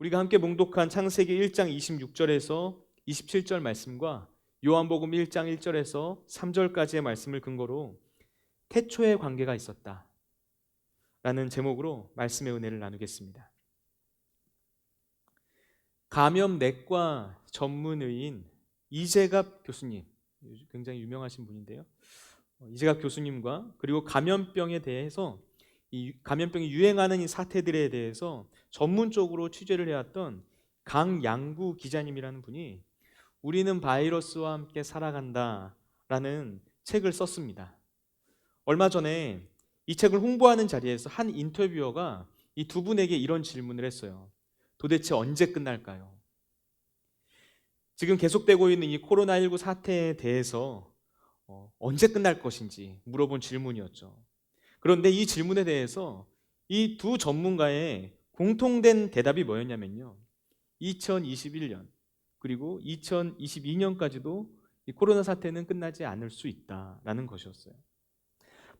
우리가 함께 봉독한 창세기 1장 26절에서 27절 말씀과 요한복음 1장 1절에서 3절까지의 말씀을 근거로 태초의 관계가 있었다 라는 제목으로 말씀의 은혜를 나누겠습니다. 감염내과 전문의인 이재갑 교수님, 굉장히 유명하신 분인데요. 이재갑 교수님과 그리고 감염병에 대해서 이 감염병이 유행하는 이 사태들에 대해서 전문적으로 취재를 해왔던 강양구 기자님이라는 분이 우리는 바이러스와 함께 살아간다 라는 책을 썼습니다. 얼마 전에 이 책을 홍보하는 자리에서 한 인터뷰어가 이 두 분에게 이런 질문을 했어요. 도대체 언제 끝날까요? 지금 계속되고 있는 이 코로나19 사태에 대해서 언제 끝날 것인지 물어본 질문이었죠. 그런데 이 질문에 대해서 이 두 전문가의 공통된 대답이 뭐였냐면요, 2021년 그리고 2022년까지도 이 코로나 사태는 끝나지 않을 수 있다라는 것이었어요.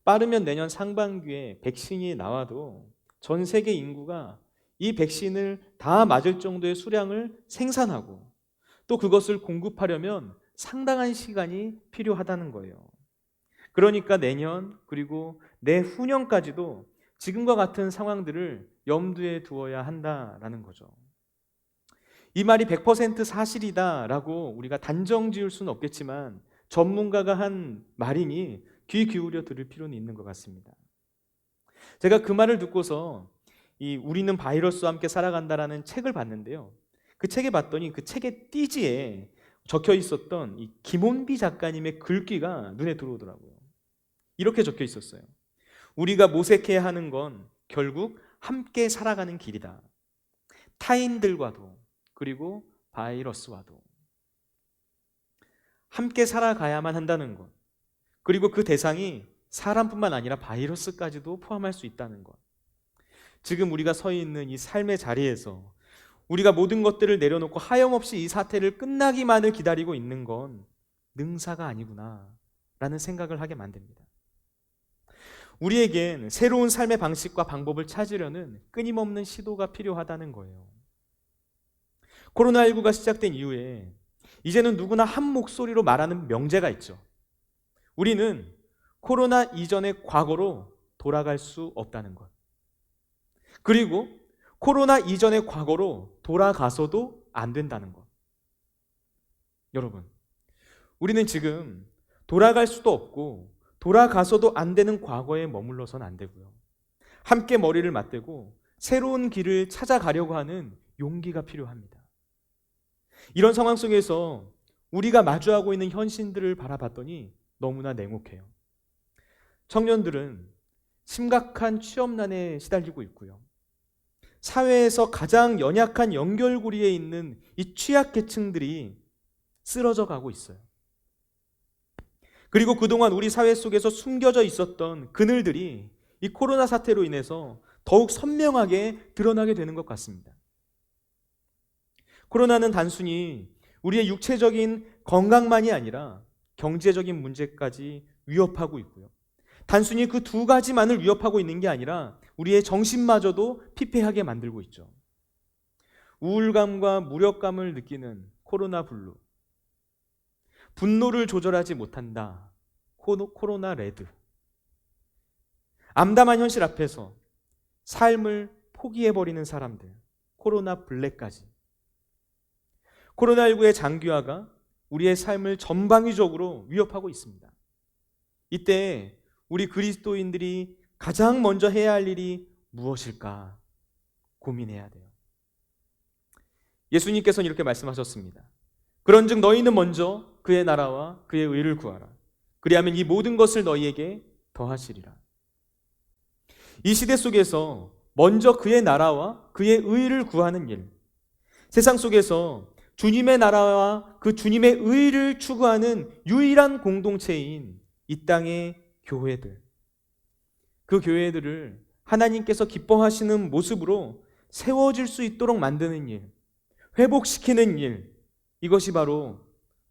빠르면 내년 상반기에 백신이 나와도 전 세계 인구가 이 백신을 다 맞을 정도의 수량을 생산하고 또 그것을 공급하려면 상당한 시간이 필요하다는 거예요. 그러니까 내년 그리고 내후년까지도 지금과 같은 상황들을 염두에 두어야 한다라는 거죠. 이 말이 100% 사실이다라고 우리가 단정 지을 수는 없겠지만 전문가가 한 말이니 귀 기울여 들을 필요는 있는 것 같습니다. 제가 그 말을 듣고서 이 우리는 바이러스와 함께 살아간다라는 책을 봤는데요. 그 책에 봤더니 그 책의 띠지에 적혀 있었던 이 김원비 작가님의 글귀가 눈에 들어오더라고요. 이렇게 적혀 있었어요. 우리가 모색해야 하는 건 결국 함께 살아가는 길이다. 타인들과도 그리고 바이러스와도 함께 살아가야만 한다는 것, 그리고 그 대상이 사람뿐만 아니라 바이러스까지도 포함할 수 있다는 것. 지금 우리가 서 있는 이 삶의 자리에서 우리가 모든 것들을 내려놓고 하염없이 이 사태를 끝나기만을 기다리고 있는 건 능사가 아니구나 라는 생각을 하게 만듭니다. 우리에겐 새로운 삶의 방식과 방법을 찾으려는 끊임없는 시도가 필요하다는 거예요. 코로나19가 시작된 이후에 이제는 누구나 한 목소리로 말하는 명제가 있죠. 우리는 코로나 이전의 과거로 돌아갈 수 없다는 것. 그리고 코로나 이전의 과거로 돌아가서도 안 된다는 것. 여러분, 우리는 지금 돌아갈 수도 없고 돌아가서도 안 되는 과거에 머물러서는 안 되고요. 함께 머리를 맞대고 새로운 길을 찾아가려고 하는 용기가 필요합니다. 이런 상황 속에서 우리가 마주하고 있는 현실들을 바라봤더니 너무나 냉혹해요. 청년들은 심각한 취업난에 시달리고 있고요. 사회에서 가장 연약한 연결고리에 있는 이 취약계층들이 쓰러져 가고 있어요. 그리고 그동안 우리 사회 속에서 숨겨져 있었던 그늘들이 이 코로나 사태로 인해서 더욱 선명하게 드러나게 되는 것 같습니다. 코로나는 단순히 우리의 육체적인 건강만이 아니라 경제적인 문제까지 위협하고 있고요. 단순히 그 두 가지만을 위협하고 있는 게 아니라 우리의 정신마저도 피폐하게 만들고 있죠. 우울감과 무력감을 느끼는 코로나 블루, 분노를 조절하지 못한다, 코로나 레드, 암담한 현실 앞에서 삶을 포기해버리는 사람들, 코로나 블랙까지. 코로나19의 장기화가 우리의 삶을 전방위적으로 위협하고 있습니다. 이때 우리 그리스도인들이 가장 먼저 해야 할 일이 무엇일까 고민해야 돼요. 예수님께서는 이렇게 말씀하셨습니다. 그런즉 너희는 먼저 그의 나라와 그의 의를 구하라. 그리하면 이 모든 것을 너희에게 더하시리라. 이 시대 속에서 먼저 그의 나라와 그의 의를 구하는 일, 세상 속에서 주님의 나라와 그 주님의 의를 추구하는 유일한 공동체인 이 땅의 교회들, 그 교회들을 하나님께서 기뻐하시는 모습으로 세워질 수 있도록 만드는 일, 회복시키는 일, 이것이 바로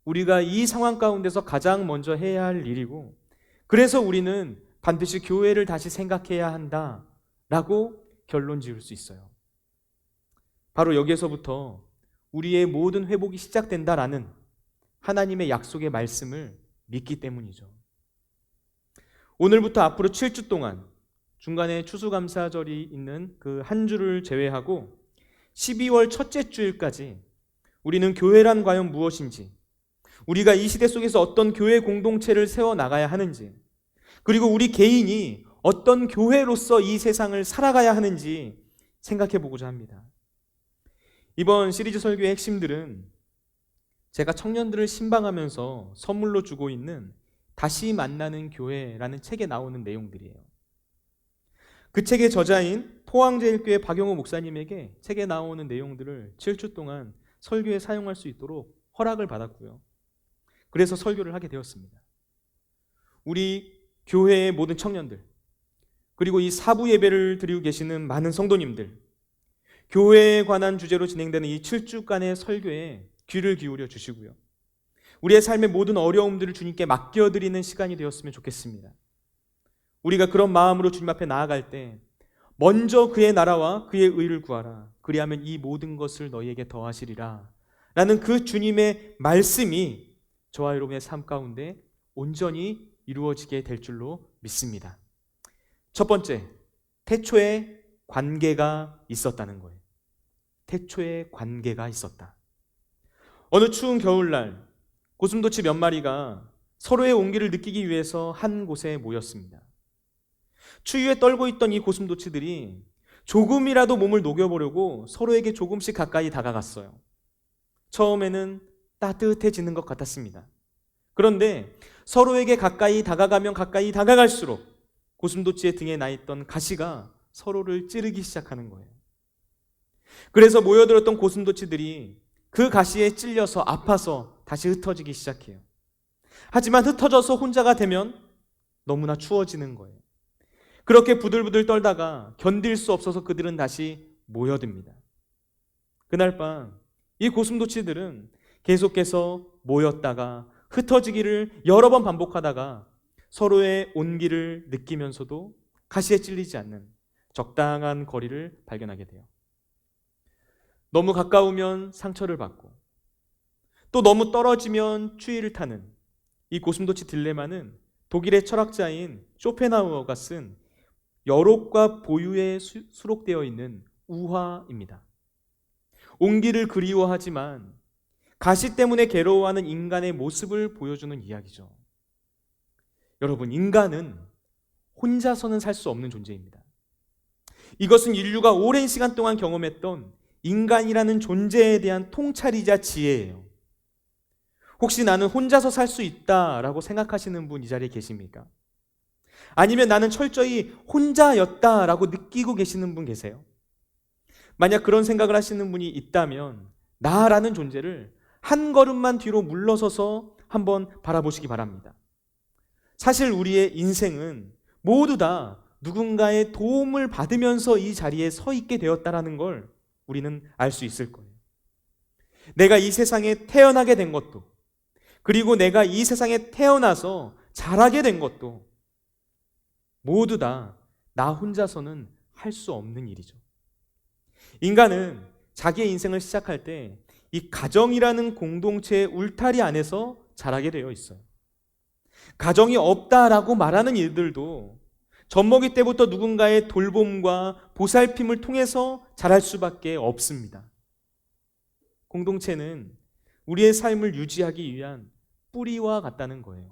우리가 이 상황 가운데서 가장 먼저 해야 할 일이고, 그래서 우리는 반드시 교회를 다시 생각해야 한다라고 결론 지을 수 있어요. 바로 여기에서부터 우리의 모든 회복이 시작된다라는 하나님의 약속의 말씀을 믿기 때문이죠. 오늘부터 앞으로 7주 동안 중간에 추수감사절이 있는 그 한 주를 제외하고 12월 첫째 주일까지 우리는 교회란 과연 무엇인지, 우리가 이 시대 속에서 어떤 교회 공동체를 세워나가야 하는지, 그리고 우리 개인이 어떤 교회로서 이 세상을 살아가야 하는지 생각해 보고자 합니다. 이번 시리즈 설교의 핵심들은 제가 청년들을 신방하면서 선물로 주고 있는 다시 만나는 교회라는 책에 나오는 내용들이에요. 그 책의 저자인 포항제일교회 박용호 목사님에게 책에 나오는 내용들을 7주 동안 설교에 사용할 수 있도록 허락을 받았고요. 그래서 설교를 하게 되었습니다. 우리 교회의 모든 청년들, 그리고 이 사부 예배를 드리고 계시는 많은 성도님들, 교회에 관한 주제로 진행되는 이 7주간의 설교에 귀를 기울여 주시고요. 우리의 삶의 모든 어려움들을 주님께 맡겨드리는 시간이 되었으면 좋겠습니다. 우리가 그런 마음으로 주님 앞에 나아갈 때 먼저 그의 나라와 그의 의를 구하라. 그리하면 이 모든 것을 너희에게 더하시리라. 라는 그 주님의 말씀이 저와 여러분의 삶 가운데 온전히 이루어지게 될 줄로 믿습니다. 첫 번째, 태초에 관계가 있었다는 거예요. 태초에 관계가 있었다. 어느 추운 겨울날 고슴도치 몇 마리가 서로의 온기를 느끼기 위해서 한 곳에 모였습니다. 추위에 떨고 있던 이 고슴도치들이 조금이라도 몸을 녹여보려고 서로에게 조금씩 가까이 다가갔어요. 처음에는 따뜻해지는 것 같았습니다. 그런데 서로에게 가까이 다가가면 가까이 다가갈수록 고슴도치의 등에 나 있던 가시가 서로를 찌르기 시작하는 거예요. 그래서 모여들었던 고슴도치들이 그 가시에 찔려서 아파서 다시 흩어지기 시작해요. 하지만 흩어져서 혼자가 되면 너무나 추워지는 거예요. 그렇게 부들부들 떨다가 견딜 수 없어서 그들은 다시 모여듭니다. 그날 밤 이 고슴도치들은 계속해서 모였다가 흩어지기를 여러 번 반복하다가 서로의 온기를 느끼면서도 가시에 찔리지 않는 적당한 거리를 발견하게 돼요. 너무 가까우면 상처를 받고 또 너무 떨어지면 추위를 타는 이 고슴도치 딜레마는 독일의 철학자인 쇼펜하우어가 쓴 여록과 보유에 수록되어 있는 우화입니다. 온기를 그리워하지만 가시 때문에 괴로워하는 인간의 모습을 보여주는 이야기죠. 여러분, 인간은 혼자서는 살 수 없는 존재입니다. 이것은 인류가 오랜 시간 동안 경험했던 인간이라는 존재에 대한 통찰이자 지혜예요. 혹시 나는 혼자서 살 수 있다라고 생각하시는 분 이 자리에 계십니까? 아니면 나는 철저히 혼자였다라고 느끼고 계시는 분 계세요? 만약 그런 생각을 하시는 분이 있다면 나라는 존재를 한 걸음만 뒤로 물러서서 한번 바라보시기 바랍니다. 사실 우리의 인생은 모두 다 누군가의 도움을 받으면서 이 자리에 서 있게 되었다라는 걸 우리는 알 수 있을 거예요. 내가 이 세상에 태어나게 된 것도, 그리고 내가 이 세상에 태어나서 자라게 된 것도 모두 다 나 혼자서는 할 수 없는 일이죠. 인간은 자기의 인생을 시작할 때 이 가정이라는 공동체의 울타리 안에서 자라게 되어 있어요. 가정이 없다라고 말하는 일들도 젖먹이 때부터 누군가의 돌봄과 보살핌을 통해서 자랄 수밖에 없습니다. 공동체는 우리의 삶을 유지하기 위한 뿌리와 같다는 거예요.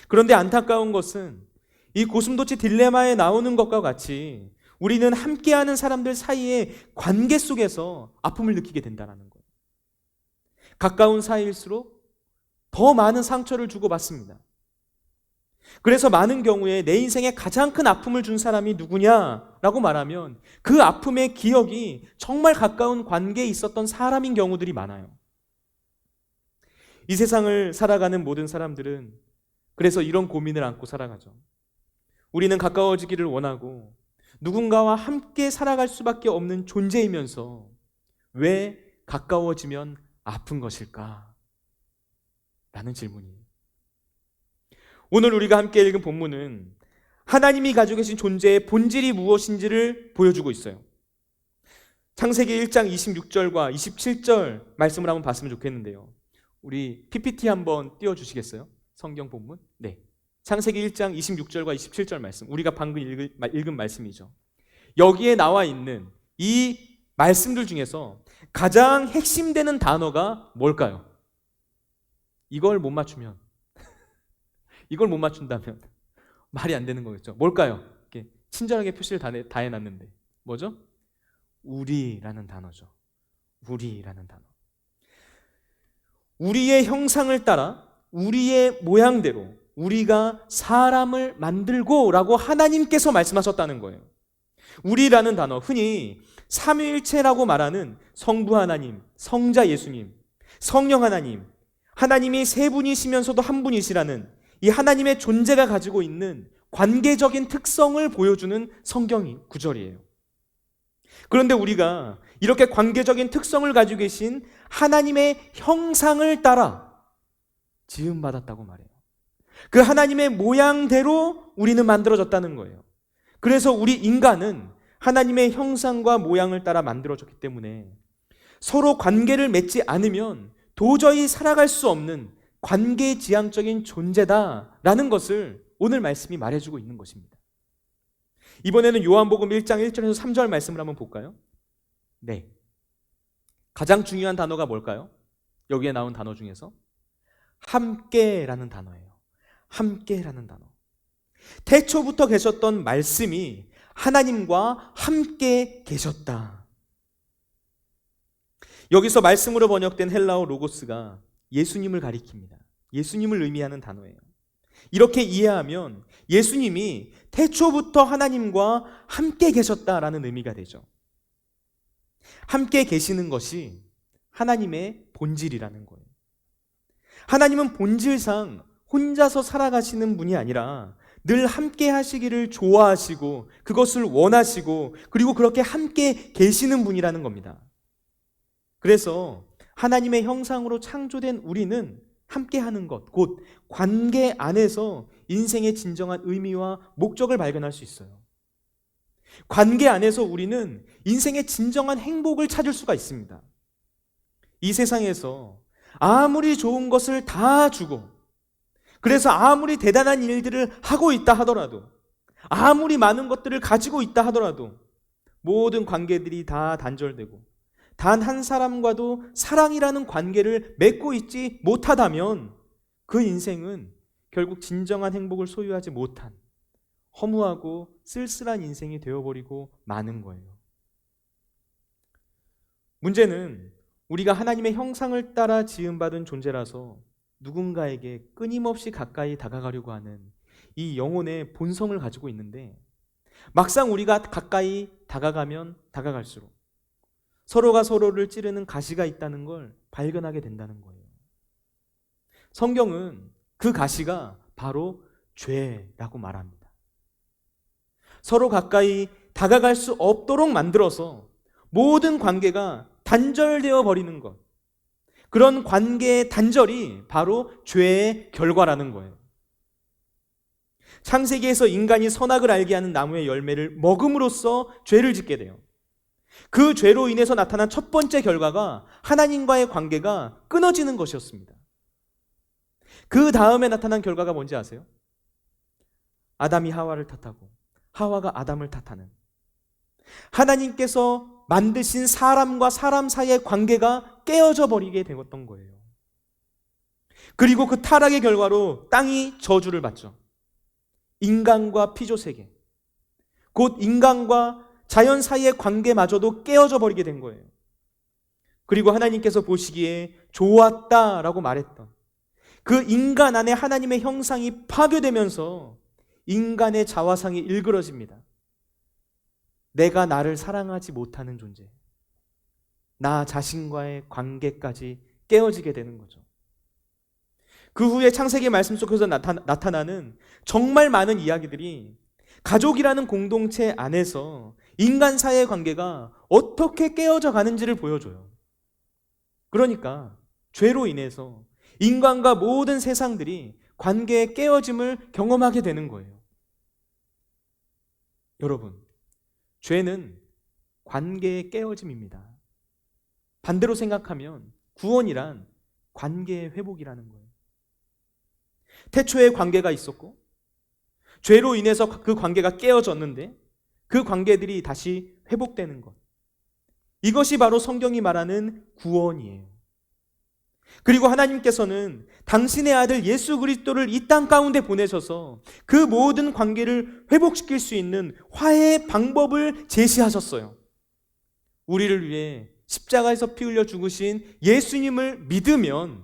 그런데 안타까운 것은 이 고슴도치 딜레마에 나오는 것과 같이 우리는 함께하는 사람들 사이의 관계 속에서 아픔을 느끼게 된다는 거예요. 가까운 사이일수록 더 많은 상처를 주고받습니다. 그래서 많은 경우에 내 인생에 가장 큰 아픔을 준 사람이 누구냐라고 말하면 그 아픔의 기억이 정말 가까운 관계에 있었던 사람인 경우들이 많아요. 이 세상을 살아가는 모든 사람들은 그래서 이런 고민을 안고 살아가죠. 우리는 가까워지기를 원하고 누군가와 함께 살아갈 수밖에 없는 존재이면서 왜 가까워지면 아픈 것일까? 라는 질문이에요. 오늘 우리가 함께 읽은 본문은 하나님이 가지고 계신 존재의 본질이 무엇인지를 보여주고 있어요. 창세기 1장 26절과 27절 말씀을 한번 봤으면 좋겠는데요. 우리 PPT 한번 띄워주시겠어요? 성경 본문? 네. 창세기 1장 26절과 27절 말씀, 우리가 방금 읽은 말씀이죠. 여기에 나와 있는 이 말씀들 중에서 가장 핵심되는 단어가 뭘까요? 이걸 못 맞추면, 이걸 못 맞춘다면 말이 안 되는 거겠죠. 뭘까요? 이렇게 친절하게 표시를 다 해놨는데 뭐죠? 우리라는 단어죠. 우리라는 단어. 우리의 형상을 따라 우리의 모양대로 우리가 사람을 만들고 라고 하나님께서 말씀하셨다는 거예요. 우리라는 단어, 흔히 삼위일체라고 말하는 성부 하나님, 성자 예수님, 성령 하나님, 하나님이 세 분이시면서도 한 분이시라는 이 하나님의 존재가 가지고 있는 관계적인 특성을 보여주는 성경이 구절이에요. 그런데 우리가 이렇게 관계적인 특성을 가지고 계신 하나님의 형상을 따라 지음받았다고 말해요. 그 하나님의 모양대로 우리는 만들어졌다는 거예요. 그래서 우리 인간은 하나님의 형상과 모양을 따라 만들어졌기 때문에 서로 관계를 맺지 않으면 도저히 살아갈 수 없는 관계지향적인 존재다라는 것을 오늘 말씀이 말해주고 있는 것입니다. 이번에는 요한복음 1장 1절에서 3절 말씀을 한번 볼까요? 네. 가장 중요한 단어가 뭘까요? 여기에 나온 단어 중에서 함께라는 단어예요. 함께라는 단어. 태초부터 계셨던 말씀이 하나님과 함께 계셨다. 여기서 말씀으로 번역된 헬라어 로고스가 예수님을 가리킵니다. 예수님을 의미하는 단어예요. 이렇게 이해하면 예수님이 태초부터 하나님과 함께 계셨다라는 의미가 되죠. 함께 계시는 것이 하나님의 본질이라는 거예요. 하나님은 본질상 혼자서 살아가시는 분이 아니라 늘 함께 하시기를 좋아하시고 그것을 원하시고 그리고 그렇게 함께 계시는 분이라는 겁니다. 그래서 하나님의 형상으로 창조된 우리는 함께하는 것, 곧 관계 안에서 인생의 진정한 의미와 목적을 발견할 수 있어요. 관계 안에서 우리는 인생의 진정한 행복을 찾을 수가 있습니다. 이 세상에서 아무리 좋은 것을 다 주고, 그래서 아무리 대단한 일들을 하고 있다 하더라도, 아무리 많은 것들을 가지고 있다 하더라도 모든 관계들이 다 단절되고 단 한 사람과도 사랑이라는 관계를 맺고 있지 못하다면 그 인생은 결국 진정한 행복을 소유하지 못한 허무하고 쓸쓸한 인생이 되어버리고 마는 거예요. 문제는 우리가 하나님의 형상을 따라 지음받은 존재라서 누군가에게 끊임없이 가까이 다가가려고 하는 이 영혼의 본성을 가지고 있는데, 막상 우리가 가까이 다가가면 다가갈수록 서로가 서로를 찌르는 가시가 있다는 걸 발견하게 된다는 거예요. 성경은 그 가시가 바로 죄라고 말합니다. 서로 가까이 다가갈 수 없도록 만들어서 모든 관계가 단절되어 버리는 것, 그런 관계의 단절이 바로 죄의 결과라는 거예요. 창세기에서 인간이 선악을 알게 하는 나무의 열매를 먹음으로써 죄를 짓게 돼요. 그 죄로 인해서 나타난 첫 번째 결과가 하나님과의 관계가 끊어지는 것이었습니다. 그 다음에 나타난 결과가 뭔지 아세요? 아담이 하와를 탓하고 하와가 아담을 탓하는, 하나님께서 만드신 사람과 사람 사이의 관계가 깨어져 버리게 되었던 거예요. 그리고 그 타락의 결과로 땅이 저주를 받죠. 인간과 피조세계, 곧 인간과 자연 사이의 관계마저도 깨어져 버리게 된 거예요. 그리고 하나님께서 보시기에 좋았다라고 말했던 그 인간 안에 하나님의 형상이 파괴되면서 인간의 자화상이 일그러집니다. 내가 나를 사랑하지 못하는 존재, 나 자신과의 관계까지 깨어지게 되는 거죠. 그 후에 창세기 말씀 속에서 나타나는 정말 많은 이야기들이 가족이라는 공동체 안에서 인간 사이의 관계가 어떻게 깨어져 가는지를 보여줘요. 그러니까 죄로 인해서 인간과 모든 세상들이 관계의 깨어짐을 경험하게 되는 거예요. 여러분, 죄는 관계의 깨어짐입니다. 반대로 생각하면 구원이란 관계의 회복이라는 거예요. 태초에 관계가 있었고 죄로 인해서 그 관계가 깨어졌는데 그 관계들이 다시 회복되는 것. 이것이 바로 성경이 말하는 구원이에요. 그리고 하나님께서는 당신의 아들 예수 그리스도를 이 땅 가운데 보내셔서 그 모든 관계를 회복시킬 수 있는 화해의 방법을 제시하셨어요. 우리를 위해 십자가에서 피 흘려 죽으신 예수님을 믿으면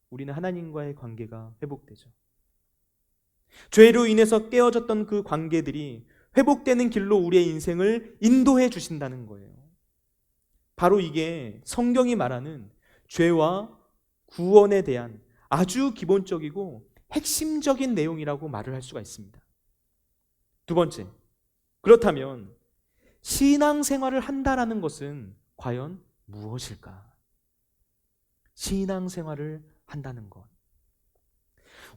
우리는 하나님과의 관계가 회복되죠. 죄로 인해서 깨어졌던 그 관계들이 회복되는 길로 우리의 인생을 인도해 주신다는 거예요. 바로 이게 성경이 말하는 죄와 구원에 대한 아주 기본적이고 핵심적인 내용이라고 말을 할 수가 있습니다. 두 번째, 그렇다면 신앙생활을 한다라는 것은 과연 무엇일까? 신앙생활을 한다는 것.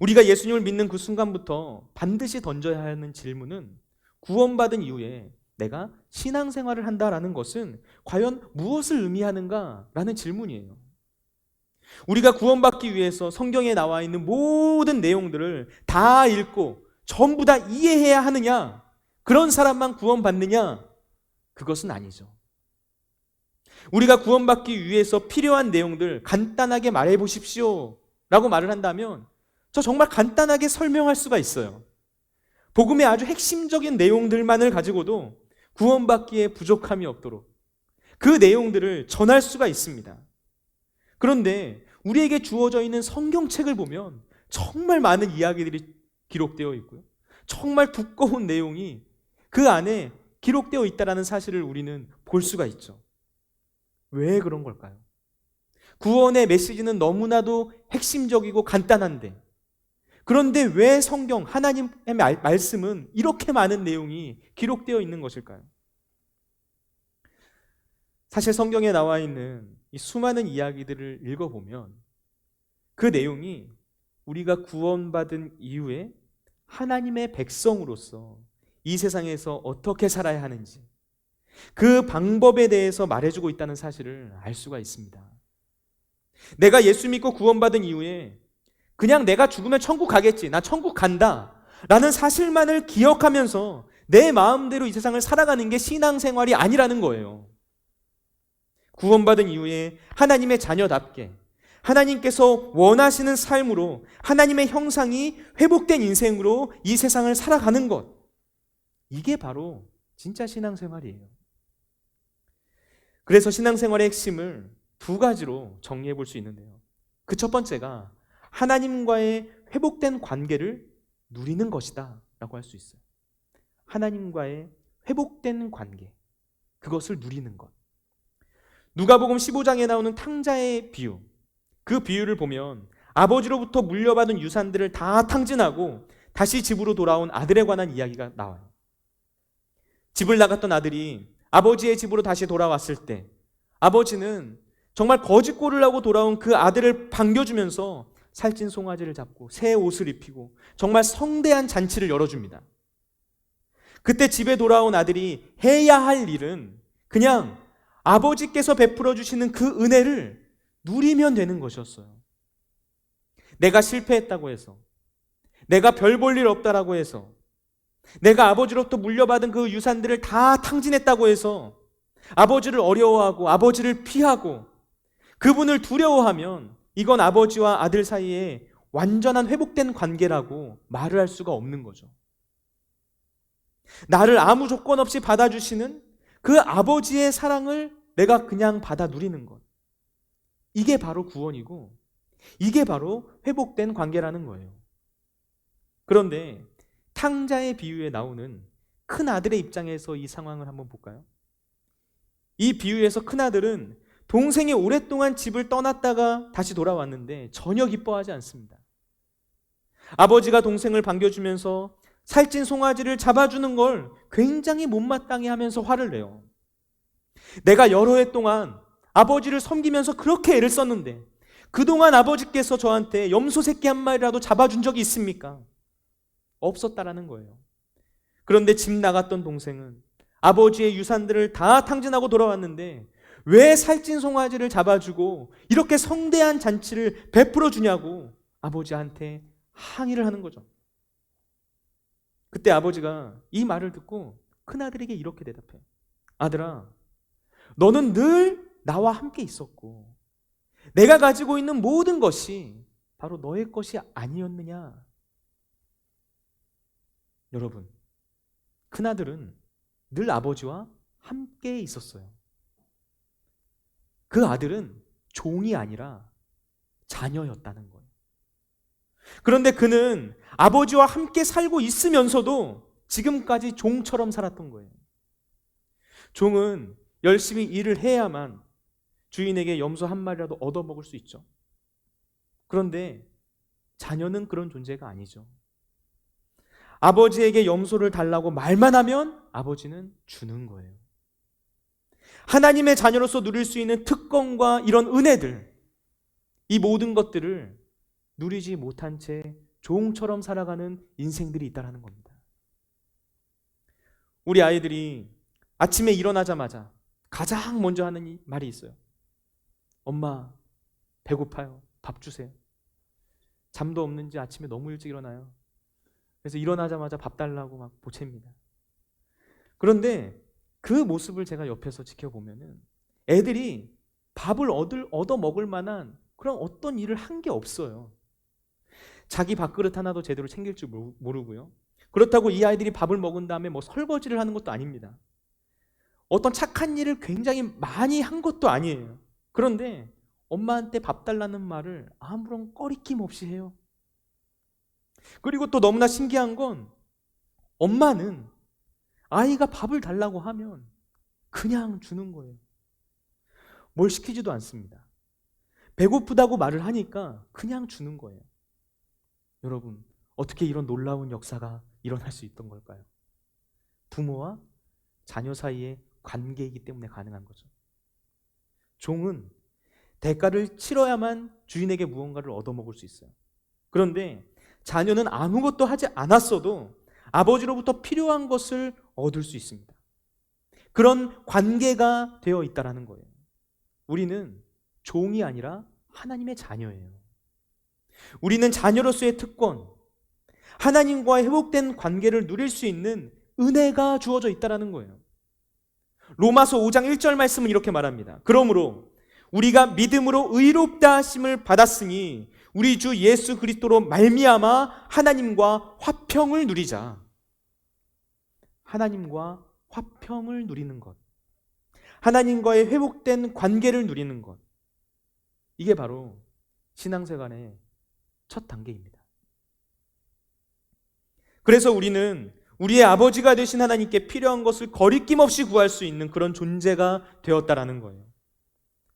우리가 예수님을 믿는 그 순간부터 반드시 던져야 하는 질문은 구원받은 이후에 내가 신앙생활을 한다라는 것은 과연 무엇을 의미하는가라는 질문이에요. 우리가 구원받기 위해서 성경에 나와 있는 모든 내용들을 다 읽고 전부 다 이해해야 하느냐? 그런 사람만 구원받느냐? 그것은 아니죠. 우리가 구원받기 위해서 필요한 내용들 간단하게 말해 보십시오 라고 말을 한다면 저 정말 간단하게 설명할 수가 있어요. 복음의 아주 핵심적인 내용들만을 가지고도 구원받기에 부족함이 없도록 그 내용들을 전할 수가 있습니다. 그런데 우리에게 주어져 있는 성경책을 보면 정말 많은 이야기들이 기록되어 있고요. 정말 두꺼운 내용이 그 안에 기록되어 있다는 사실을 우리는 볼 수가 있죠. 왜 그런 걸까요? 구원의 메시지는 너무나도 핵심적이고 간단한데 그런데 왜 성경, 하나님의 말씀은 이렇게 많은 내용이 기록되어 있는 것일까요? 사실 성경에 나와 있는 이 수많은 이야기들을 읽어보면 그 내용이 우리가 구원받은 이후에 하나님의 백성으로서 이 세상에서 어떻게 살아야 하는지 그 방법에 대해서 말해주고 있다는 사실을 알 수가 있습니다. 내가 예수 믿고 구원받은 이후에 그냥 내가 죽으면 천국 가겠지, 나 천국 간다 라는 사실만을 기억하면서 내 마음대로 이 세상을 살아가는 게 신앙생활이 아니라는 거예요. 구원받은 이후에 하나님의 자녀답게 하나님께서 원하시는 삶으로 하나님의 형상이 회복된 인생으로 이 세상을 살아가는 것, 이게 바로 진짜 신앙생활이에요. 그래서 신앙생활의 핵심을 두 가지로 정리해 볼 수 있는데요. 그 첫 번째가 하나님과의 회복된 관계를 누리는 것이다 라고 할 수 있어요. 하나님과의 회복된 관계, 그것을 누리는 것. 누가복음 15장에 나오는 탕자의 비유, 그 비유를 보면 아버지로부터 물려받은 유산들을 다 탕진하고 다시 집으로 돌아온 아들에 관한 이야기가 나와요. 집을 나갔던 아들이 아버지의 집으로 다시 돌아왔을 때 아버지는 정말 거짓골을 하고 돌아온 그 아들을 반겨주면서 살찐 송아지를 잡고 새 옷을 입히고 정말 성대한 잔치를 열어줍니다. 그때 집에 돌아온 아들이 해야 할 일은 그냥 아버지께서 베풀어 주시는 그 은혜를 누리면 되는 것이었어요. 내가 실패했다고 해서, 내가 별 볼 일 없다라고 해서, 내가 아버지로부터 물려받은 그 유산들을 다 탕진했다고 해서 아버지를 어려워하고 아버지를 피하고 그분을 두려워하면 이건 아버지와 아들 사이에 완전한 회복된 관계라고 말을 할 수가 없는 거죠. 나를 아무 조건 없이 받아주시는 그 아버지의 사랑을 내가 그냥 받아 누리는 것, 이게 바로 구원이고 이게 바로 회복된 관계라는 거예요. 그런데 탕자의 비유에 나오는 큰 아들의 입장에서 이 상황을 한번 볼까요? 이 비유에서 큰 아들은 동생이 오랫동안 집을 떠났다가 다시 돌아왔는데 전혀 기뻐하지 않습니다. 아버지가 동생을 반겨주면서 살찐 송아지를 잡아주는 걸 굉장히 못마땅해 하면서 화를 내요. 내가 여러 해 동안 아버지를 섬기면서 그렇게 애를 썼는데 그동안 아버지께서 저한테 염소 새끼 한 마리라도 잡아준 적이 있습니까? 없었다라는 거예요. 그런데 집 나갔던 동생은 아버지의 유산들을 다 탕진하고 돌아왔는데 왜 살찐 송아지를 잡아주고 이렇게 성대한 잔치를 베풀어 주냐고 아버지한테 항의를 하는 거죠. 그때 아버지가 이 말을 듣고 큰아들에게 이렇게 대답해요. 아들아, 너는 늘 나와 함께 있었고 내가 가지고 있는 모든 것이 바로 너의 것이 아니었느냐? 여러분, 큰아들은 늘 아버지와 함께 있었어요. 그 아들은 종이 아니라 자녀였다는 거예요. 그런데 그는 아버지와 함께 살고 있으면서도 지금까지 종처럼 살았던 거예요. 종은 열심히 일을 해야만 주인에게 염소 한 마리라도 얻어먹을 수 있죠. 그런데 자녀는 그런 존재가 아니죠. 아버지에게 염소를 달라고 말만 하면 아버지는 주는 거예요. 하나님의 자녀로서 누릴 수 있는 특권과 이런 은혜들, 이 모든 것들을 누리지 못한 채 종처럼 살아가는 인생들이 있다는 겁니다. 우리 아이들이 아침에 일어나자마자 가장 먼저 하는 이 말이 있어요. 엄마, 배고파요. 밥 주세요. 잠도 없는지 아침에 너무 일찍 일어나요. 그래서 일어나자마자 밥 달라고 막 보챕니다. 그런데 그 모습을 제가 옆에서 지켜보면은 애들이 밥을 얻어 먹을 만한 그런 어떤 일을 한 게 없어요. 자기 밥그릇 하나도 제대로 챙길 줄 모르고요. 그렇다고 이 아이들이 밥을 먹은 다음에 뭐 설거지를 하는 것도 아닙니다. 어떤 착한 일을 굉장히 많이 한 것도 아니에요. 그런데 엄마한테 밥 달라는 말을 아무런 꺼리낌 없이 해요. 그리고 또 너무나 신기한 건 엄마는 아이가 밥을 달라고 하면 그냥 주는 거예요. 뭘 시키지도 않습니다. 배고프다고 말을 하니까 그냥 주는 거예요. 여러분, 어떻게 이런 놀라운 역사가 일어날 수 있던 걸까요? 부모와 자녀 사이의 관계이기 때문에 가능한 거죠. 종은 대가를 치러야만 주인에게 무언가를 얻어먹을 수 있어요. 그런데 자녀는 아무것도 하지 않았어도 아버지로부터 필요한 것을 얻을 수 있습니다. 그런 관계가 되어 있다는 거예요. 우리는 종이 아니라 하나님의 자녀예요. 우리는 자녀로서의 특권, 하나님과의 회복된 관계를 누릴 수 있는 은혜가 주어져 있다는 거예요. 로마서 5장 1절 말씀은 이렇게 말합니다. 그러므로 우리가 믿음으로 의롭다 하심을 받았으니 우리 주 예수 그리스도로 말미암아 하나님과 화평을 누리자. 하나님과 화평을 누리는 것, 하나님과의 회복된 관계를 누리는 것, 이게 바로 신앙생활의 첫 단계입니다. 그래서 우리는 우리의 아버지가 되신 하나님께 필요한 것을 거리낌 없이 구할 수 있는 그런 존재가 되었다라는 거예요.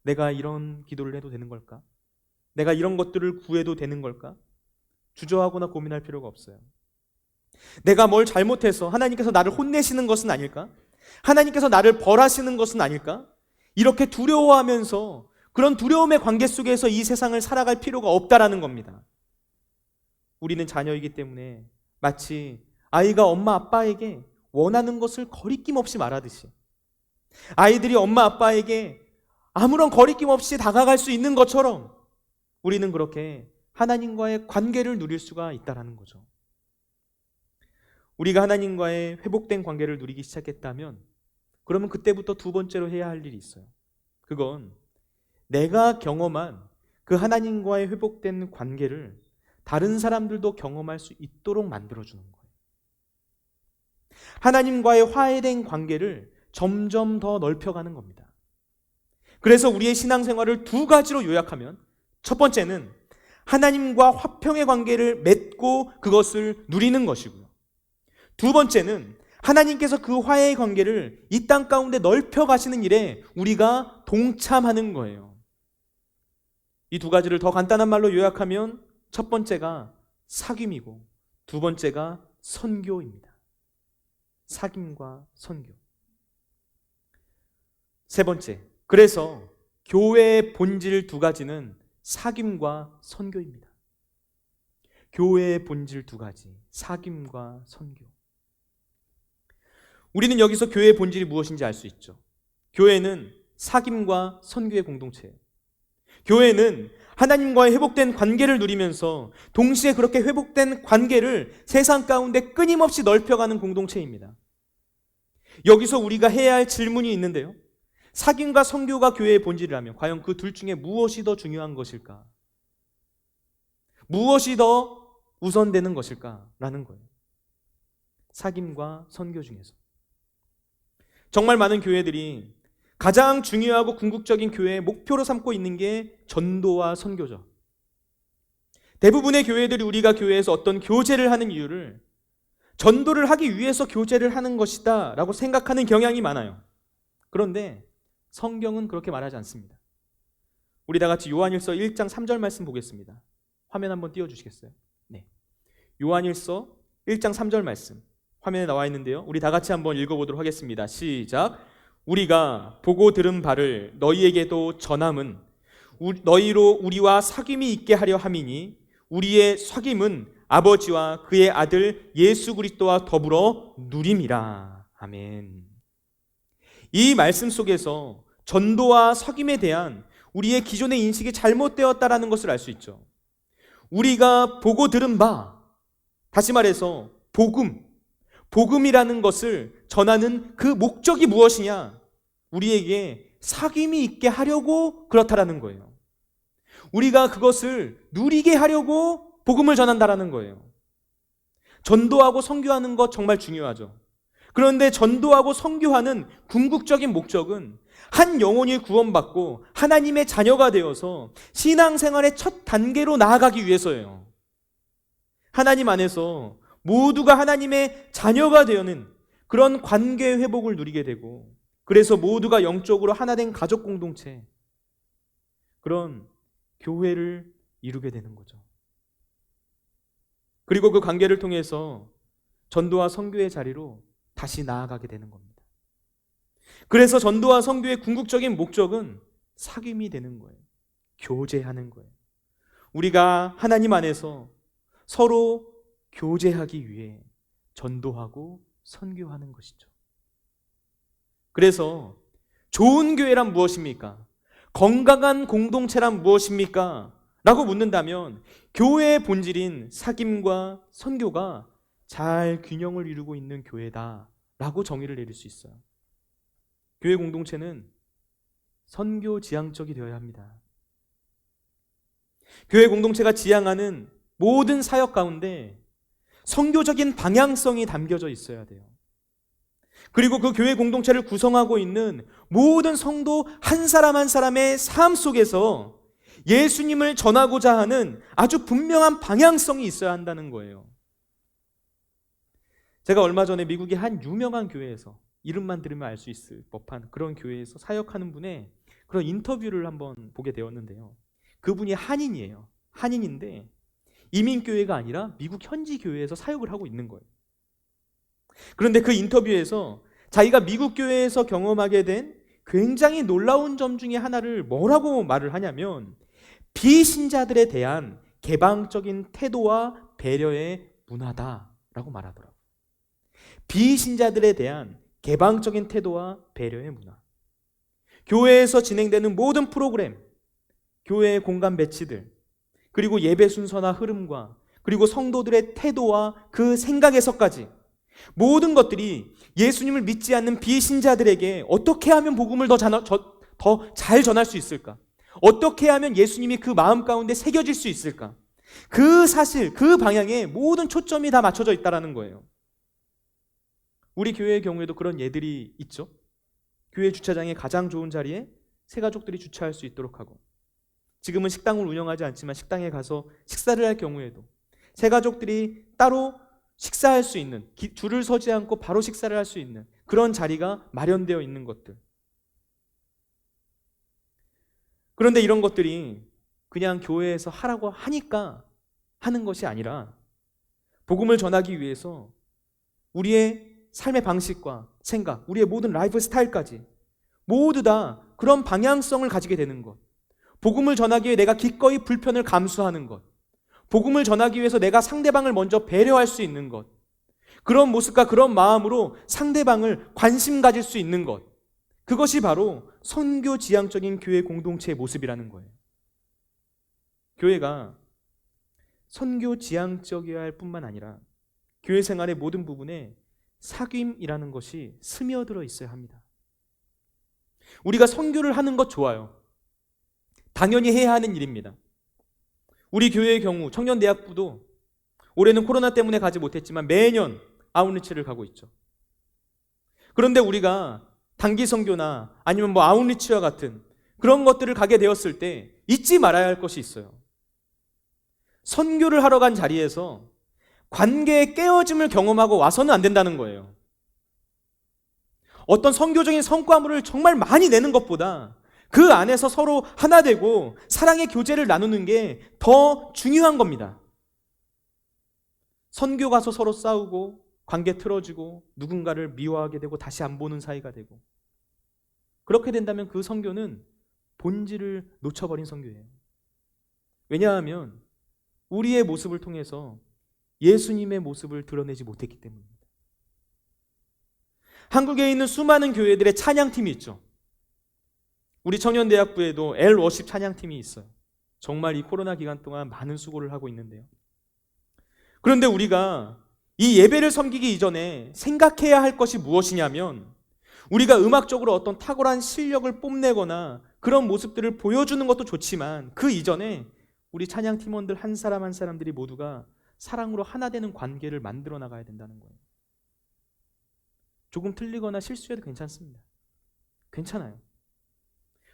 내가 이런 기도를 해도 되는 걸까? 내가 이런 것들을 구해도 되는 걸까? 주저하거나 고민할 필요가 없어요. 내가 뭘 잘못해서 하나님께서 나를 혼내시는 것은 아닐까? 하나님께서 나를 벌하시는 것은 아닐까? 이렇게 두려워하면서 그런 두려움의 관계 속에서 이 세상을 살아갈 필요가 없다라는 겁니다. 우리는 자녀이기 때문에 마치 아이가 엄마 아빠에게 원하는 것을 거리낌 없이 말하듯이 아이들이 엄마 아빠에게 아무런 거리낌 없이 다가갈 수 있는 것처럼 우리는 그렇게 하나님과의 관계를 누릴 수가 있다는 거죠. 우리가 하나님과의 회복된 관계를 누리기 시작했다면 그러면 그때부터 두 번째로 해야 할 일이 있어요. 그건 내가 경험한 그 하나님과의 회복된 관계를 다른 사람들도 경험할 수 있도록 만들어주는 거예요. 하나님과의 화해된 관계를 점점 더 넓혀가는 겁니다. 그래서 우리의 신앙생활을 두 가지로 요약하면 첫 번째는 하나님과 화평의 관계를 맺고 그것을 누리는 것이고요. 두 번째는 하나님께서 그 화해의 관계를 이 땅 가운데 넓혀 가시는 일에 우리가 동참하는 거예요. 이 두 가지를 더 간단한 말로 요약하면 첫 번째가 사귐이고 두 번째가 선교입니다. 사귐과 선교. 세 번째, 그래서 교회의 본질 두 가지는 사귐과 선교입니다. 교회의 본질 두 가지, 사귐과 선교. 우리는 여기서 교회의 본질이 무엇인지 알 수 있죠. 교회는 사귐과 선교의 공동체예요. 교회는 하나님과의 회복된 관계를 누리면서 동시에 그렇게 회복된 관계를 세상 가운데 끊임없이 넓혀가는 공동체입니다. 여기서 우리가 해야 할 질문이 있는데요. 사귐과 선교가 교회의 본질이라면 과연 그 둘 중에 무엇이 더 중요한 것일까? 무엇이 더 우선되는 것일까라는 거예요. 사귐과 선교 중에서. 정말 많은 교회들이 가장 중요하고 궁극적인 교회의 목표로 삼고 있는 게 전도와 선교죠. 대부분의 교회들이 우리가 교회에서 어떤 교제를 하는 이유를 전도를 하기 위해서 교제를 하는 것이다 라고 생각하는 경향이 많아요. 그런데 성경은 그렇게 말하지 않습니다. 우리 다 같이 요한일서 1장 3절 말씀 보겠습니다. 화면 한번 띄워주시겠어요? 네. 요한일서 1장 3절 말씀 화면에 나와 있는데요. 우리 다 같이 한번 읽어보도록 하겠습니다. 시작. 우리가 보고 들은 바를 너희에게도 전함은 너희로 우리와 사귐이 있게 하려 함이니 우리의 사귐은 아버지와 그의 아들 예수 그리스도와 더불어 누림이라. 아멘. 이 말씀 속에서 전도와 사귐에 대한 우리의 기존의 인식이 잘못되었다라는 것을 알 수 있죠. 우리가 보고 들은 바, 다시 말해서 복음이라는 것을 전하는 그 목적이 무엇이냐? 우리에게 사귐이 있게 하려고 그렇다라는 거예요. 우리가 그것을 누리게 하려고 복음을 전한다라는 거예요. 전도하고 선교하는 것 정말 중요하죠. 그런데 전도하고 선교하는 궁극적인 목적은 한 영혼이 구원받고 하나님의 자녀가 되어서 신앙생활의 첫 단계로 나아가기 위해서예요. 하나님 안에서 모두가 하나님의 자녀가 되는 그런 관계 회복을 누리게 되고, 그래서 모두가 영적으로 하나된 가족 공동체, 그런 교회를 이루게 되는 거죠. 그리고 그 관계를 통해서 전도와 선교의 자리로 다시 나아가게 되는 겁니다. 그래서 전도와 선교의 궁극적인 목적은 사귐이 되는 거예요. 교제하는 거예요. 우리가 하나님 안에서 서로 교제하기 위해 전도하고 선교하는 것이죠. 그래서 좋은 교회란 무엇입니까? 건강한 공동체란 무엇입니까? 라고 묻는다면 교회의 본질인 사귐과 선교가 잘 균형을 이루고 있는 교회다 라고 정의를 내릴 수 있어요. 교회 공동체는 선교 지향적이 되어야 합니다. 교회 공동체가 지향하는 모든 사역 가운데 선교적인 방향성이 담겨져 있어야 돼요. 그리고 그 교회 공동체를 구성하고 있는 모든 성도 한 사람 한 사람의 삶 속에서 예수님을 전하고자 하는 아주 분명한 방향성이 있어야 한다는 거예요. 제가 얼마 전에 미국의 한 유명한 교회에서, 이름만 들으면 알 수 있을 법한 그런 교회에서 사역하는 분의 그런 인터뷰를 한번 보게 되었는데요. 그분이 한인이에요. 한인인데 이민교회가 아니라 미국 현지 교회에서 사역을 하고 있는 거예요. 그런데 그 인터뷰에서 자기가 미국 교회에서 경험하게 된 굉장히 놀라운 점 중에 하나를 뭐라고 말을 하냐면, 비신자들에 대한 개방적인 태도와 배려의 문화다라고 말하더라고요. 비신자들에 대한 개방적인 태도와 배려의 문화. 교회에서 진행되는 모든 프로그램, 교회의 공간 배치들, 그리고 예배 순서나 흐름과 그리고 성도들의 태도와 그 생각에서까지 모든 것들이 예수님을 믿지 않는 비신자들에게 어떻게 하면 복음을 더 잘 전할 수 있을까? 어떻게 하면 예수님이 그 마음 가운데 새겨질 수 있을까? 그 사실, 그 방향에 모든 초점이 다 맞춰져 있다는 거예요. 우리 교회의 경우에도 그런 예들이 있죠. 교회 주차장의 가장 좋은 자리에 새 가족들이 주차할 수 있도록 하고, 지금은 식당을 운영하지 않지만 식당에 가서 식사를 할 경우에도 새 가족들이 따로 식사할 수 있는, 줄을 서지 않고 바로 식사를 할 수 있는 그런 자리가 마련되어 있는 것들. 그런데 이런 것들이 그냥 교회에서 하라고 하니까 하는 것이 아니라 복음을 전하기 위해서 우리의 삶의 방식과 생각, 우리의 모든 라이프 스타일까지 모두 다 그런 방향성을 가지게 되는 것. 복음을 전하기 위해 내가 기꺼이 불편을 감수하는 것. 복음을 전하기 위해서 내가 상대방을 먼저 배려할 수 있는 것. 그런 모습과 그런 마음으로 상대방을 관심 가질 수 있는 것, 그것이 바로 선교 지향적인 교회 공동체의 모습이라는 거예요. 교회가 선교 지향적이어야 할 뿐만 아니라 교회 생활의 모든 부분에 사귐이라는 것이 스며들어 있어야 합니다. 우리가 선교를 하는 것 좋아요. 당연히 해야 하는 일입니다. 우리 교회의 경우 청년대학부도 올해는 코로나 때문에 가지 못했지만 매년 아웃리치를 가고 있죠. 그런데 우리가 단기 선교나 아니면 아웃리치와 같은 그런 것들을 가게 되었을 때 잊지 말아야 할 것이 있어요. 선교를 하러 간 자리에서 관계의 깨어짐을 경험하고 와서는 안 된다는 거예요. 어떤 선교적인 성과물을 정말 많이 내는 것보다 그 안에서 서로 하나 되고 사랑의 교제를 나누는 게 더 중요한 겁니다. 선교 가서 서로 싸우고 관계 틀어지고 누군가를 미워하게 되고 다시 안 보는 사이가 되고, 그렇게 된다면 그 선교는 본질을 놓쳐버린 선교예요. 왜냐하면 우리의 모습을 통해서 예수님의 모습을 드러내지 못했기 때문입니다. 한국에 있는 수많은 교회들의 찬양팀이 있죠. 우리 청년대학부에도 L워십 찬양팀이 있어요. 정말 이 코로나 기간 동안 많은 수고를 하고 있는데요. 그런데 우리가 이 예배를 섬기기 이전에 생각해야 할 것이 무엇이냐면, 우리가 음악적으로 어떤 탁월한 실력을 뽐내거나 그런 모습들을 보여주는 것도 좋지만 그 이전에 우리 찬양팀원들 한 사람 한 사람들이 모두가 사랑으로 하나 되는 관계를 만들어 나가야 된다는 거예요. 조금 틀리거나 실수해도 괜찮습니다. 괜찮아요.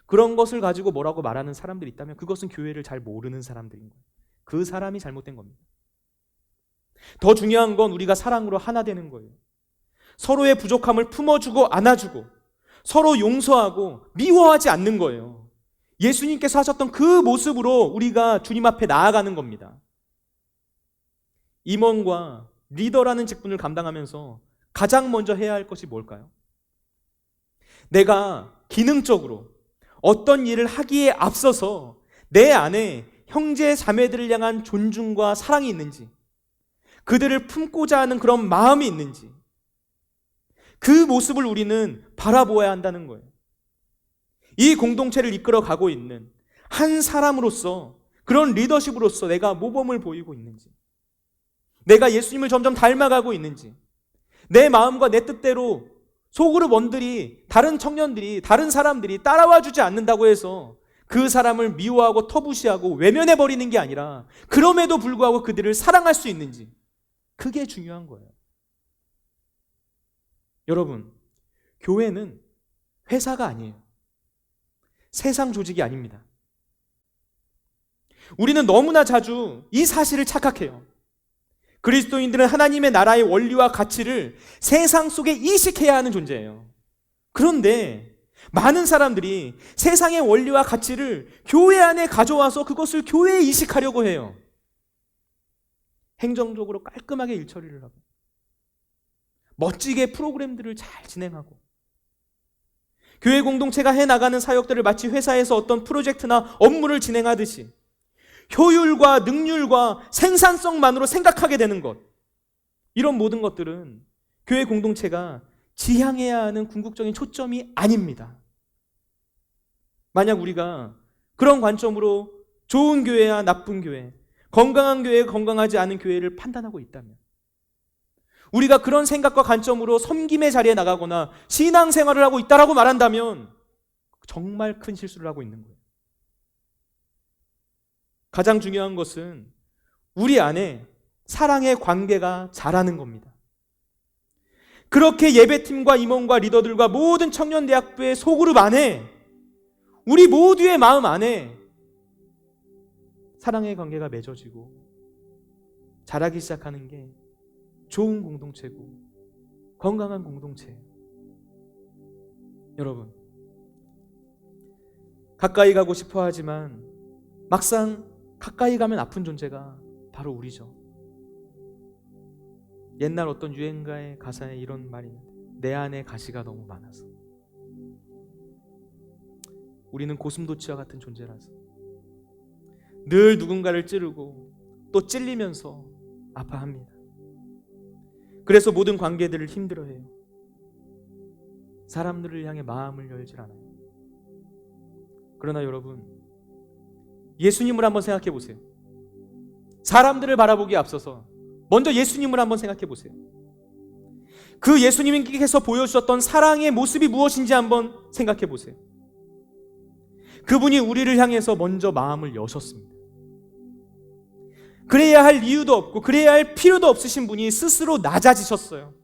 그런 것을 가지고 뭐라고 말하는 사람들이 있다면 그것은 교회를 잘 모르는 사람들인 거예요. 그 사람이 잘못된 겁니다. 더 중요한 건 우리가 사랑으로 하나 되는 거예요. 서로의 부족함을 품어주고 안아주고 서로 용서하고 미워하지 않는 거예요. 예수님께서 하셨던 그 모습으로 우리가 주님 앞에 나아가는 겁니다. 임원과 리더라는 직분을 감당하면서 가장 먼저 해야 할 것이 뭘까요? 내가 기능적으로 어떤 일을 하기에 앞서서 내 안에 형제 자매들을 향한 존중과 사랑이 있는지, 그들을 품고자 하는 그런 마음이 있는지, 그 모습을 우리는 바라보아야 한다는 거예요. 이 공동체를 이끌어 가고 있는 한 사람으로서, 그런 리더십으로서 내가 모범을 보이고 있는지, 내가 예수님을 점점 닮아가고 있는지, 내 마음과 내 뜻대로 소그룹원들이, 다른 청년들이, 다른 사람들이 따라와 주지 않는다고 해서 그 사람을 미워하고 터부시하고 외면해버리는 게 아니라 그럼에도 불구하고 그들을 사랑할 수 있는지, 그게 중요한 거예요. 여러분, 교회는 회사가 아니에요. 세상 조직이 아닙니다. 우리는 너무나 자주 이 사실을 착각해요. 그리스도인들은 하나님의 나라의 원리와 가치를 세상 속에 이식해야 하는 존재예요. 그런데 많은 사람들이 세상의 원리와 가치를 교회 안에 가져와서 그것을 교회에 이식하려고 해요. 행정적으로 깔끔하게 일처리를 하고 멋지게 프로그램들을 잘 진행하고 교회 공동체가 해나가는 사역들을 마치 회사에서 어떤 프로젝트나 업무를 진행하듯이 효율과 능률과 생산성만으로 생각하게 되는 것, 이런 모든 것들은 교회 공동체가 지향해야 하는 궁극적인 초점이 아닙니다. 만약 우리가 그런 관점으로 좋은 교회와 나쁜 교회, 건강한 교회, 건강하지 않은 교회를 판단하고 있다면, 우리가 그런 생각과 관점으로 섬김의 자리에 나가거나 신앙생활을 하고 있다라고 말한다면 정말 큰 실수를 하고 있는 거예요. 가장 중요한 것은 우리 안에 사랑의 관계가 자라는 겁니다. 그렇게 예배팀과 임원과 리더들과 모든 청년대학부의 소그룹 안에, 우리 모두의 마음 안에 사랑의 관계가 맺어지고 자라기 시작하는 게 좋은 공동체고 건강한 공동체예요. 여러분, 가까이 가고 싶어 하지만 막상 가까이 가면 아픈 존재가 바로 우리죠. 옛날 어떤 유행가의 가사에 이런 말이 있는데, 내 안에 가시가 너무 많아서. 우리는 고슴도치와 같은 존재라서 늘 누군가를 찌르고 또 찔리면서 아파합니다. 그래서 모든 관계들을 힘들어해요. 사람들을 향해 마음을 열질 않아요. 그러나 여러분, 예수님을 한번 생각해 보세요. 사람들을 바라보기에 앞서서 먼저 예수님을 한번 생각해 보세요. 그 예수님께서 보여주셨던 사랑의 모습이 무엇인지 한번 생각해 보세요. 그분이 우리를 향해서 먼저 마음을 여셨습니다. 그래야 할 이유도 없고 그래야 할 필요도 없으신 분이 스스로 낮아지셨어요.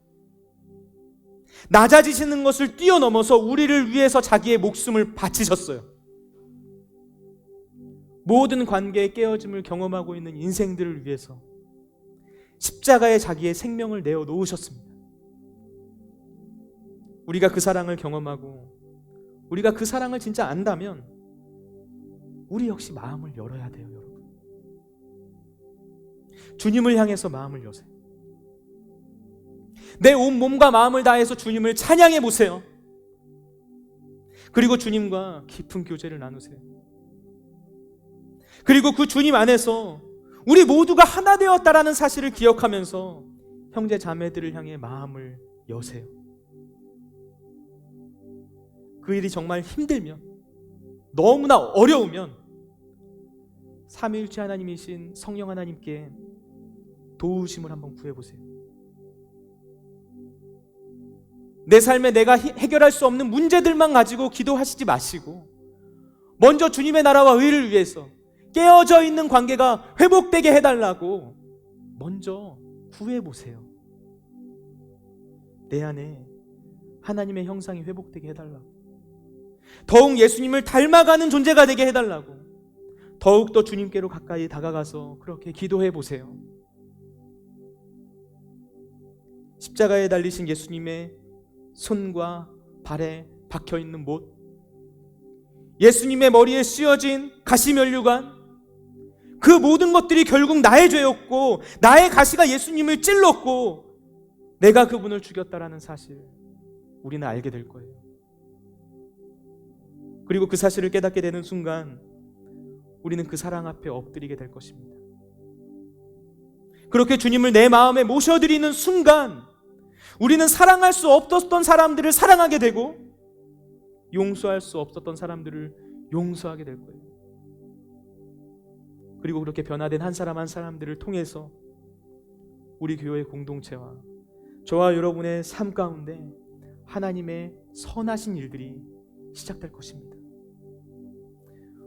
낮아지시는 것을 뛰어넘어서 우리를 위해서 자기의 목숨을 바치셨어요. 모든 관계의 깨어짐을 경험하고 있는 인생들을 위해서 십자가에 자기의 생명을 내어 놓으셨습니다. 우리가 그 사랑을 경험하고 우리가 그 사랑을 진짜 안다면 우리 역시 마음을 열어야 돼요, 여러분. 주님을 향해서 마음을 여세요. 내 온 몸과 마음을 다해서 주님을 찬양해 보세요. 그리고 주님과 깊은 교제를 나누세요. 그리고 그 주님 안에서 우리 모두가 하나 되었다라는 사실을 기억하면서 형제 자매들을 향해 마음을 여세요. 그 일이 정말 힘들면, 너무나 어려우면 삼위일체 하나님이신 성령 하나님께 도우심을 한번 구해보세요. 내 삶에 내가 해결할 수 없는 문제들만 가지고 기도하시지 마시고 먼저 주님의 나라와 의를 위해서 깨어져 있는 관계가 회복되게 해달라고 먼저 구해보세요. 내 안에 하나님의 형상이 회복되게 해달라고, 더욱 예수님을 닮아가는 존재가 되게 해달라고 더욱더 주님께로 가까이 다가가서 그렇게 기도해 보세요. 십자가에 달리신 예수님의 손과 발에 박혀있는 못, 예수님의 머리에 씌어진 가시면류관, 그 모든 것들이 결국 나의 죄였고 나의 가시가 예수님을 찔렀고 내가 그분을 죽였다라는 사실 우리는 알게 될 거예요. 그리고 그 사실을 깨닫게 되는 순간 우리는 그 사랑 앞에 엎드리게 될 것입니다. 그렇게 주님을 내 마음에 모셔드리는 순간 우리는 사랑할 수 없었던 사람들을 사랑하게 되고 용서할 수 없었던 사람들을 용서하게 될 거예요. 그리고 그렇게 변화된 한 사람 한 사람들을 통해서 우리 교회 공동체와 저와 여러분의 삶 가운데 하나님의 선하신 일들이 시작될 것입니다.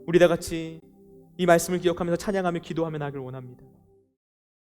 우리 다 같이 이 말씀을 기억하면서 찬양하며 기도하며 나길 원합니다.